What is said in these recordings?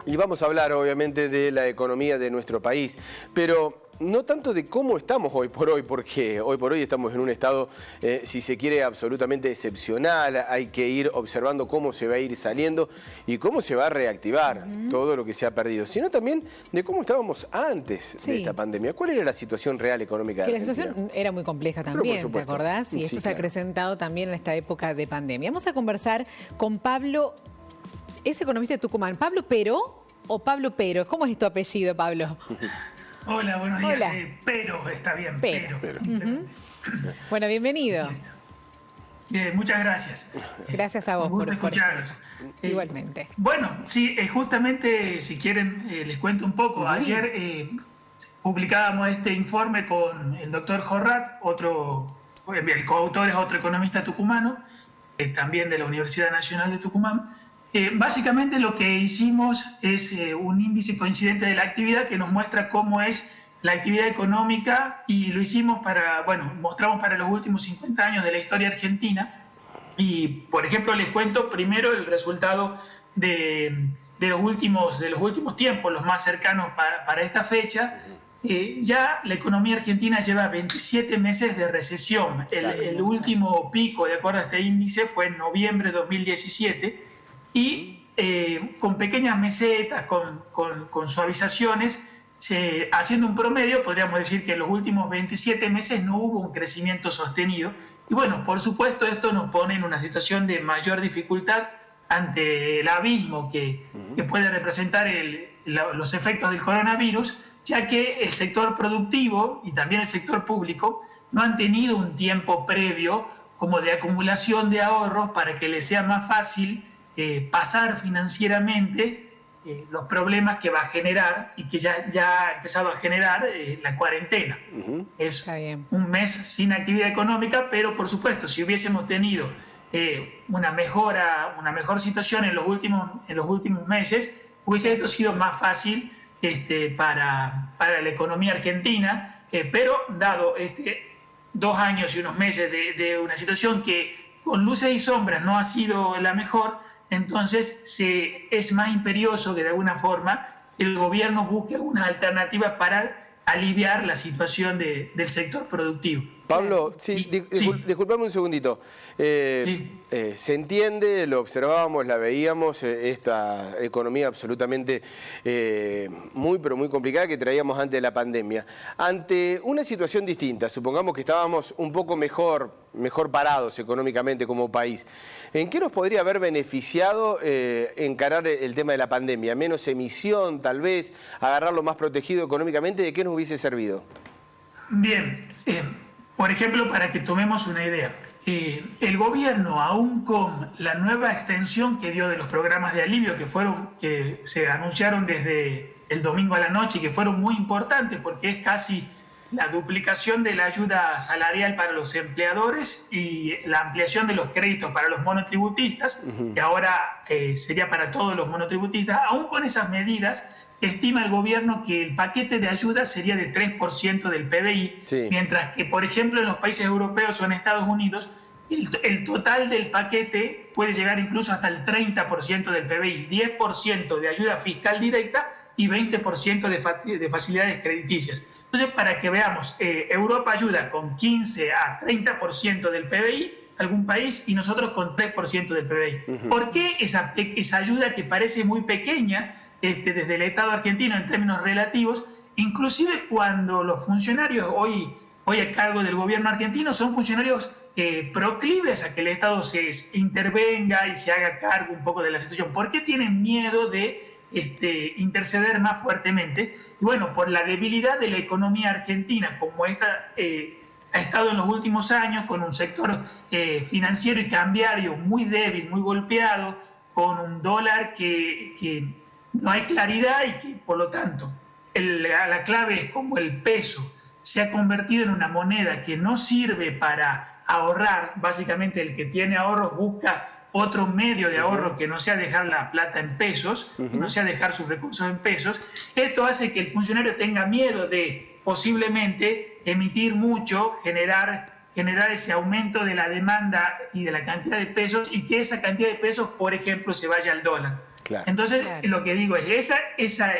Y vamos a hablar obviamente de la economía de nuestro país, pero no tanto de cómo estamos hoy por hoy, porque hoy por hoy estamos en un estado, si se quiere, absolutamente excepcional. Hay que ir observando cómo se va a ir saliendo y cómo se va a reactivar todo lo que se ha perdido, sino también de cómo estábamos antes de esta pandemia. ¿Cuál era la situación real económica de la Argentina? situación era muy compleja también, ¿te acordás? Y esto se ha acrecentado también en esta época de pandemia. Vamos a conversar con Pablo, es economista de Tucumán. ¿Pablo Pero o Pablo Pero? ¿Cómo es tu apellido, Pablo? Hola, buenos días. Hola. Pero, está bien, pero. Bueno, bienvenido. Bien, muchas gracias. Gracias a vos por escucharlos. Igualmente. Bueno, sí, justamente, si quieren, les cuento un poco. Ayer publicábamos este informe con el doctor Jorrat, el coautor es otro economista tucumano, también de la Universidad Nacional de Tucumán. Básicamente lo que hicimos es un índice coincidente de la actividad que nos muestra cómo es la actividad económica, y lo hicimos mostramos para los últimos 50 años de la historia argentina. Y, por ejemplo, les cuento primero el resultado de los últimos tiempos, los más cercanos para esta fecha. Ya la economía argentina lleva 27 meses de recesión. El último pico, de acuerdo a este índice, fue en noviembre de 2017. Y con pequeñas mesetas, con suavizaciones, haciendo un promedio, podríamos decir que en los últimos 27 meses no hubo un crecimiento sostenido. Y bueno, por supuesto, esto nos pone en una situación de mayor dificultad ante el abismo que puede representar los efectos del coronavirus, ya que el sector productivo y también el sector público no han tenido un tiempo previo como de acumulación de ahorros para que les sea más fácil pasar financieramente los problemas que va a generar y que ya ha empezado a generar la cuarentena. Es un mes sin actividad económica, pero por supuesto, si hubiésemos tenido una mejor situación en los últimos meses, hubiese esto sido más fácil para la economía argentina, pero dado 2 años y unos meses de una situación que con luces y sombras no ha sido la mejor, entonces es más imperioso que de alguna forma el gobierno busque algunas alternativas para aliviar la situación del sector productivo. Pablo, disculpame un segundito. Se entiende, lo observábamos, la veíamos, esta economía absolutamente muy complicada que traíamos antes de la pandemia. Ante una situación distinta, supongamos que estábamos un poco mejor parados económicamente como país, ¿en qué nos podría haber beneficiado encarar el tema de la pandemia? ¿Menos emisión, tal vez? ¿Agarrarlo más protegido económicamente? ¿De qué nos hubiese servido? Bien, por ejemplo, para que tomemos una idea, el gobierno, aún con la nueva extensión que dio de los programas de alivio que se anunciaron desde el domingo a la noche y que fueron muy importantes porque es casi la duplicación de la ayuda salarial para los empleadores y la ampliación de los créditos para los monotributistas, que ahora sería para todos los monotributistas, aún con esas medidas, estima el gobierno que el paquete de ayuda sería de 3% del PBI, mientras que, por ejemplo, en los países europeos o en Estados Unidos, el total del paquete puede llegar incluso hasta el 30% del PBI, 10% de ayuda fiscal directa y 20% de facilidades crediticias. Entonces, para que veamos, Europa ayuda con 15 a 30% del PBI, algún país, y nosotros con 3% del PBI. ¿Por qué esa ayuda que parece muy pequeña desde el Estado argentino en términos relativos, inclusive cuando los funcionarios hoy a cargo del gobierno argentino son funcionarios proclives a que el Estado se intervenga y se haga cargo un poco de la situación? ¿Por qué tienen miedo de interceder más fuertemente? Y bueno, por la debilidad de la economía argentina, como esta ha estado en los últimos años, con un sector financiero y cambiario muy débil, muy golpeado, con un dólar que no hay claridad y que, por lo tanto, la clave es como el peso se ha convertido en una moneda que no sirve para ahorrar. Básicamente, el que tiene ahorros busca otro medio de ahorro que no sea dejar la plata en pesos, que no sea dejar sus recursos en pesos. Esto hace que el funcionario tenga miedo de posiblemente emitir mucho, generar ese aumento de la demanda y de la cantidad de pesos, y que esa cantidad de pesos, por ejemplo, se vaya al dólar. Claro. Entonces, lo que digo es esa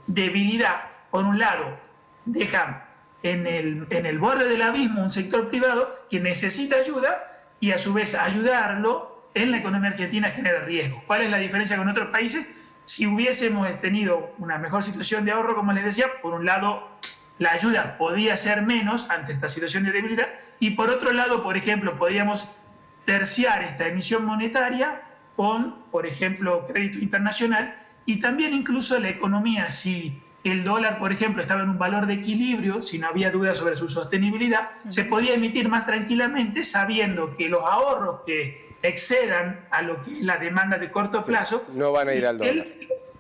debilidad, por un lado, deja en el borde del abismo un sector privado que necesita ayuda y a su vez ayudarlo en la economía argentina genera riesgo. ¿Cuál es la diferencia con otros países? Si hubiésemos tenido una mejor situación de ahorro, como les decía, por un lado la ayuda podía ser menos ante esta situación de debilidad y por otro lado, por ejemplo, podíamos terciar esta emisión monetaria con, por ejemplo, crédito internacional y también incluso la economía, si el dólar, por ejemplo, estaba en un valor de equilibrio, si no había duda sobre su sostenibilidad, se podía emitir más tranquilamente sabiendo que los ahorros que excedan a lo que es la demanda de corto plazo no van a ir al dólar.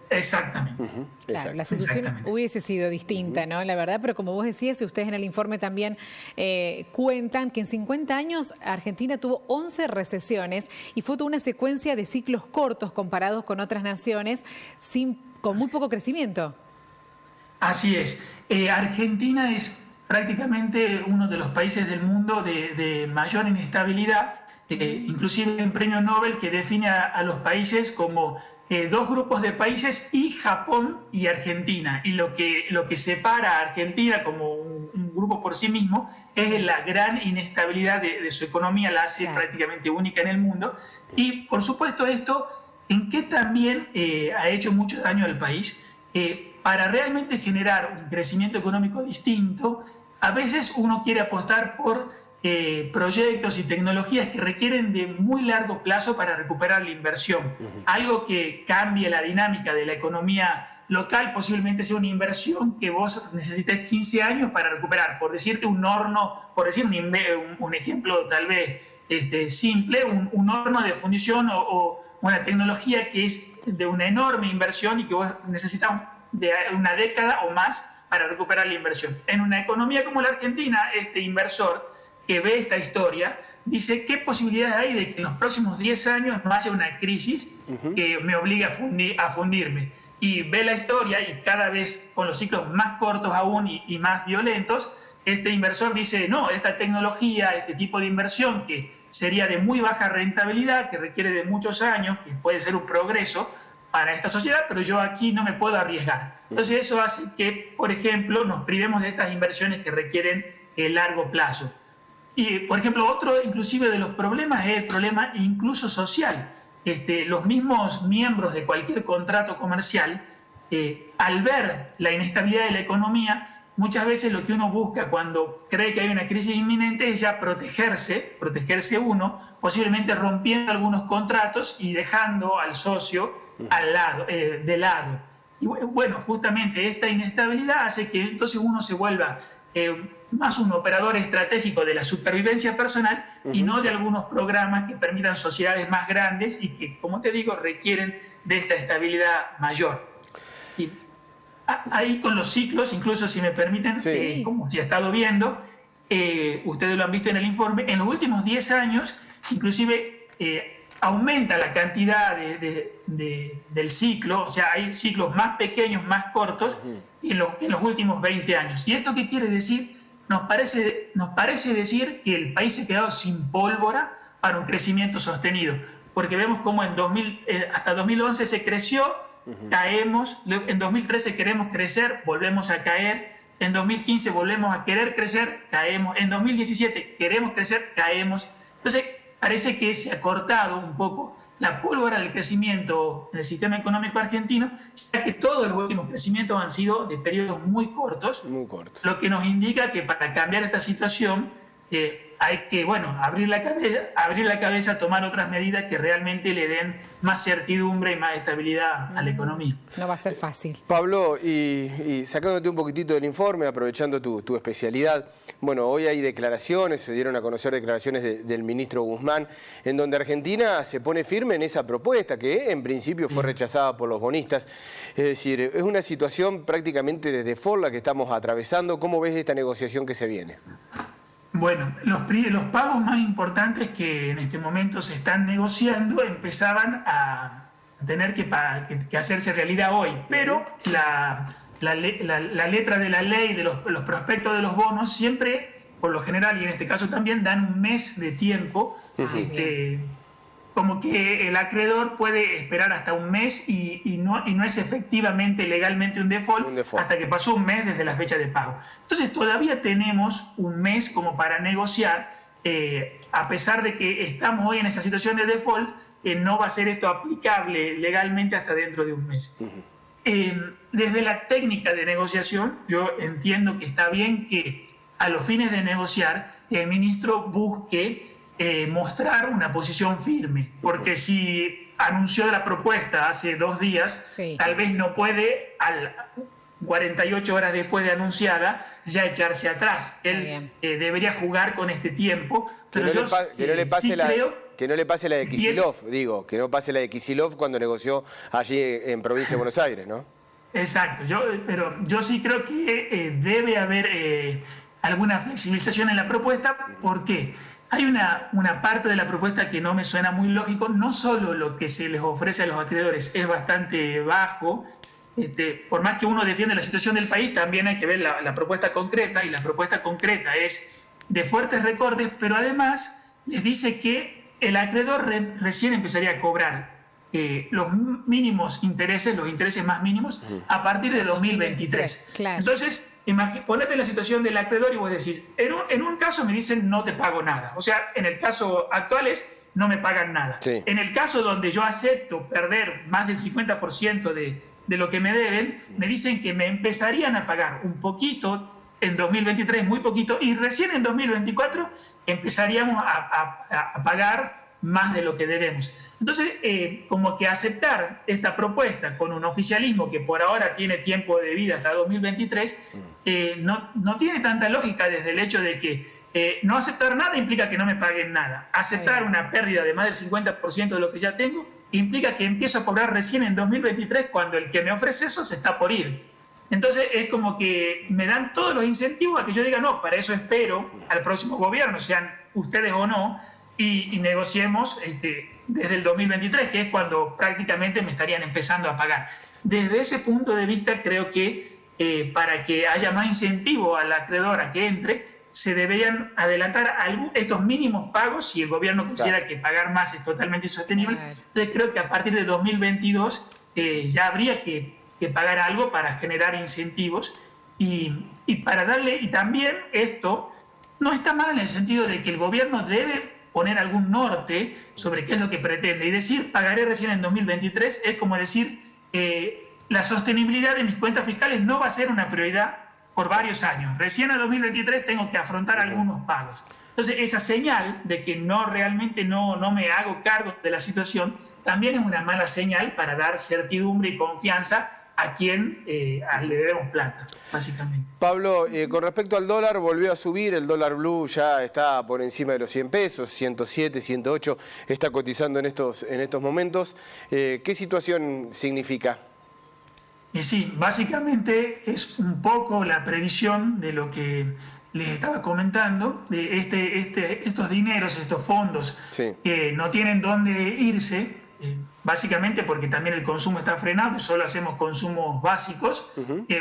Exactamente. Claro, la situación hubiese sido distinta, ¿no? La verdad, pero como vos decías, y ustedes en el informe también cuentan que en 50 años Argentina tuvo 11 recesiones y fue toda una secuencia de ciclos cortos comparados con otras naciones con muy poco crecimiento. Así es. Argentina es prácticamente uno de los países del mundo de mayor inestabilidad, inclusive hay un premio Nobel que define a los países como dos grupos de países y Japón y Argentina. Y lo que separa a Argentina como un grupo por sí mismo es la gran inestabilidad de su economía, la hace prácticamente única en el mundo. Y por supuesto esto, ¿en qué también ha hecho mucho daño al país? Para realmente generar un crecimiento económico distinto, a veces uno quiere apostar por proyectos y tecnologías que requieren de muy largo plazo para recuperar la inversión. Algo que cambie la dinámica de la economía local posiblemente sea una inversión que vos necesites 15 años para recuperar. Por decirte un horno, por decir un ejemplo tal vez simple, un horno de fundición o una tecnología que es de una enorme inversión y que vos necesitas de una década o más para recuperar la inversión. En una economía como la Argentina, este inversor que ve esta historia dice qué posibilidades hay de que en los próximos 10 años no haya una crisis que me obligue a fundirme. Y ve la historia y cada vez con los ciclos más cortos aún y más violentos, este inversor dice, no, esta tecnología, este tipo de inversión que sería de muy baja rentabilidad, que requiere de muchos años, que puede ser un progreso para esta sociedad, pero yo aquí no me puedo arriesgar. Entonces eso hace que, por ejemplo, nos privemos de estas inversiones que requieren largo plazo. Y, por ejemplo, otro inclusive de los problemas es el problema incluso social. Los mismos miembros de cualquier contrato comercial, al ver la inestabilidad de la economía, muchas veces lo que uno busca cuando cree que hay una crisis inminente es ya protegerse uno, posiblemente rompiendo algunos contratos y dejando al socio de lado. Y bueno, justamente esta inestabilidad hace que entonces uno se vuelva más un operador estratégico de la supervivencia personal y no de algunos programas que permitan sociedades más grandes y que, como te digo, requieren de esta estabilidad mayor. Y ahí con los ciclos, incluso si me permiten, como se ha estado viendo, ustedes lo han visto en el informe, en los últimos 10 años, inclusive aumenta la cantidad del ciclo, o sea, hay ciclos más pequeños, más cortos, en los últimos 20 años. ¿Y esto qué quiere decir? Nos parece decir que el país se ha quedado sin pólvora para un crecimiento sostenido, porque vemos cómo hasta 2011 se creció, caemos, en 2013 queremos crecer, volvemos a caer, en 2015 volvemos a querer crecer, caemos, en 2017 queremos crecer, caemos. Entonces parece que se ha cortado un poco la pólvora del crecimiento en el sistema económico argentino, ya que todos los últimos crecimientos han sido de periodos muy cortos, lo que nos indica que para cambiar esta situación hay que, abrir la cabeza, tomar otras medidas que realmente le den más certidumbre y más estabilidad a la economía. No va a ser fácil. Pablo, y sacándote un poquitito del informe, aprovechando tu especialidad, hoy hay declaraciones, se dieron a conocer declaraciones del ministro Guzmán, en donde Argentina se pone firme en esa propuesta que en principio fue rechazada por los bonistas. Es decir, es una situación prácticamente de default la que estamos atravesando. ¿Cómo ves esta negociación que se viene? Bueno, los pagos más importantes que en este momento se están negociando empezaban a tener que hacerse realidad hoy, pero la letra de la ley, de los prospectos de los bonos, siempre, por lo general, y en este caso también, dan un mes de tiempo como que el acreedor puede esperar hasta un mes y no es efectivamente legalmente un default hasta que pasó un mes desde la fecha de pago. Entonces todavía tenemos un mes como para negociar, a pesar de que estamos hoy en esa situación de default, no va a ser esto aplicable legalmente hasta dentro de un mes. Desde la técnica de negociación, yo entiendo que está bien que a los fines de negociar el ministro busque mostrar una posición firme, porque si anunció la propuesta hace 2 días, tal vez no puede, 48 horas después de anunciada, ya echarse atrás. Él debería jugar con este tiempo, pero que no le pase la de Kicillof, que no pase la de Kicillof cuando negoció allí en Provincia de Buenos Aires, ¿no? Exacto, pero yo sí creo que debe haber alguna flexibilización en la propuesta. ¿Por qué? Hay una parte de la propuesta que no me suena muy lógico. No solo lo que se les ofrece a los acreedores es bastante bajo, por más que uno defiende la situación del país, también hay que ver la propuesta concreta, y la propuesta concreta es de fuertes recortes, pero además les dice que el acreedor recién empezaría a cobrar los mínimos intereses, los intereses más mínimos, a partir de 2023. Claro. Entonces, ponete en la situación del acreedor y vos decís, en un caso me dicen no te pago nada. O sea, en el caso actual es no me pagan nada. Sí. En el caso donde yo acepto perder más del 50% de lo que me deben, me dicen que me empezarían a pagar un poquito en 2023, muy poquito, y recién en 2024 empezaríamos a pagar más de lo que debemos. Entonces, como que aceptar esta propuesta con un oficialismo que por ahora tiene tiempo de vida hasta 2023, no tiene tanta lógica, desde el hecho de que no aceptar nada implica que no me paguen nada. Aceptar una pérdida de más del 50% de lo que ya tengo implica que empiezo a cobrar recién en 2023, cuando el que me ofrece eso se está por ir. Entonces es como que me dan todos los incentivos a que yo diga, no, para eso espero al próximo gobierno, sean ustedes o no, y negociemos desde el 2023, que es cuando prácticamente me estarían empezando a pagar. Desde ese punto de vista, creo que para que haya más incentivo al acreedor a que entre, se deberían adelantar estos mínimos pagos si el gobierno considera que pagar más es totalmente insostenible. Entonces creo que a partir de 2022 ya habría que pagar algo para generar incentivos y para darle, y también esto no está mal en el sentido de que el gobierno debe poner algún norte sobre qué es lo que pretende, y decir pagaré recién en 2023 es como decir la sostenibilidad de mis cuentas fiscales no va a ser una prioridad por varios años, recién en 2023 tengo que afrontar algunos pagos. Entonces esa señal de que realmente no me hago cargo de la situación también es una mala señal para dar certidumbre y confianza a quien le debemos plata, básicamente. Pablo, con respecto al dólar, volvió a subir, el dólar blue ya está por encima de los 100 pesos, 107, 108, está cotizando en estos momentos. ¿Qué situación significa? Y sí, básicamente es un poco la previsión de lo que les estaba comentando, de estos dineros, estos fondos que no tienen dónde irse, básicamente porque también el consumo está frenado, solo hacemos consumos básicos.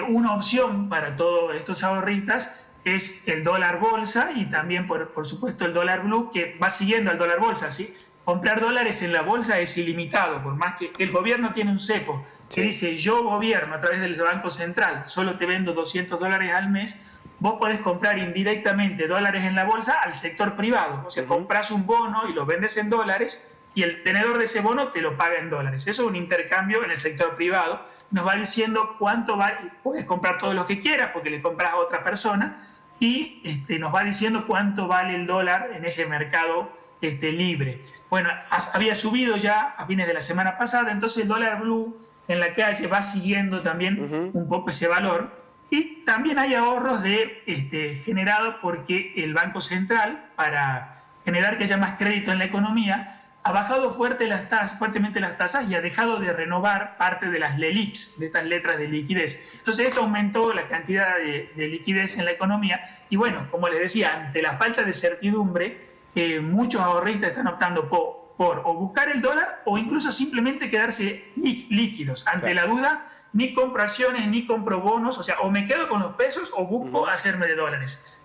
Una opción para todos estos ahorristas es el dólar bolsa y también, por supuesto, el dólar blue, que va siguiendo al dólar bolsa, ¿sí? Comprar dólares en la bolsa es ilimitado, por más que el gobierno tiene un cepo que dice, yo gobierno a través del Banco Central, solo te vendo $200 al mes, vos podés comprar indirectamente dólares en la bolsa al sector privado. O sea, compras un bono y lo vendes en dólares y el tenedor de ese bono te lo paga en dólares. Eso es un intercambio en el sector privado. Nos va diciendo cuánto vale, puedes comprar todo lo que quieras porque le compras a otra persona, y nos va diciendo cuánto vale el dólar en ese mercado libre. Bueno, había subido ya a fines de la semana pasada, entonces el dólar blue en la calle va siguiendo también un poco ese valor, y también hay ahorros generados porque el Banco Central, para generar que haya más crédito en la economía, ha bajado fuertemente las tasas y ha dejado de renovar parte de las LELIQs, de estas letras de liquidez. Entonces esto aumentó la cantidad de liquidez en la economía, y bueno, como les decía, ante la falta de certidumbre, muchos ahorristas están optando por o buscar el dólar o incluso simplemente quedarse líquidos. Ante la duda, ni compro acciones ni compro bonos, o sea, o me quedo con los pesos o busco hacerme de dólares.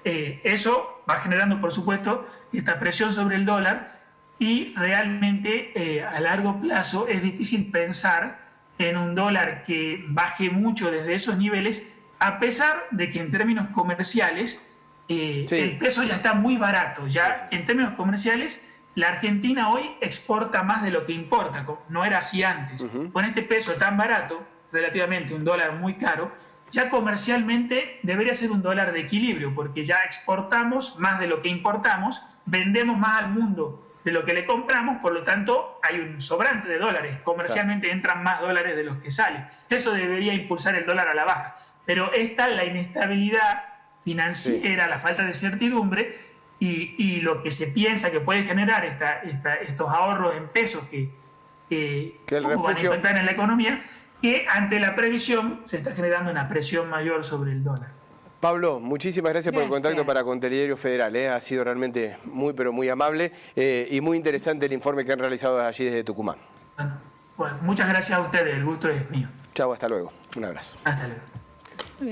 Eso va generando, por supuesto, esta presión sobre el dólar, y realmente a largo plazo es difícil pensar en un dólar que baje mucho desde esos niveles, a pesar de que en términos comerciales el peso ya está muy barato. Ya en términos comerciales, la Argentina hoy exporta más de lo que importa, no era así antes. Con este peso tan barato, relativamente un dólar muy caro, ya comercialmente debería ser un dólar de equilibrio, porque ya exportamos más de lo que importamos, vendemos más al mundo de lo que le compramos, por lo tanto hay un sobrante de dólares. Comercialmente entran más dólares de los que salen. Eso debería impulsar el dólar a la baja. Pero esta, la inestabilidad financiera, la falta de certidumbre y lo que se piensa que puede generar estos ahorros en pesos que van a impactar en la economía, que ante la previsión se está generando una presión mayor sobre el dólar. Pablo, muchísimas gracias por el contacto para con Telediario Federal. Ha sido realmente muy, pero muy amable y muy interesante el informe que han realizado allí desde Tucumán. Bueno, muchas gracias a ustedes, el gusto es mío. Chau, hasta luego. Un abrazo. Hasta luego.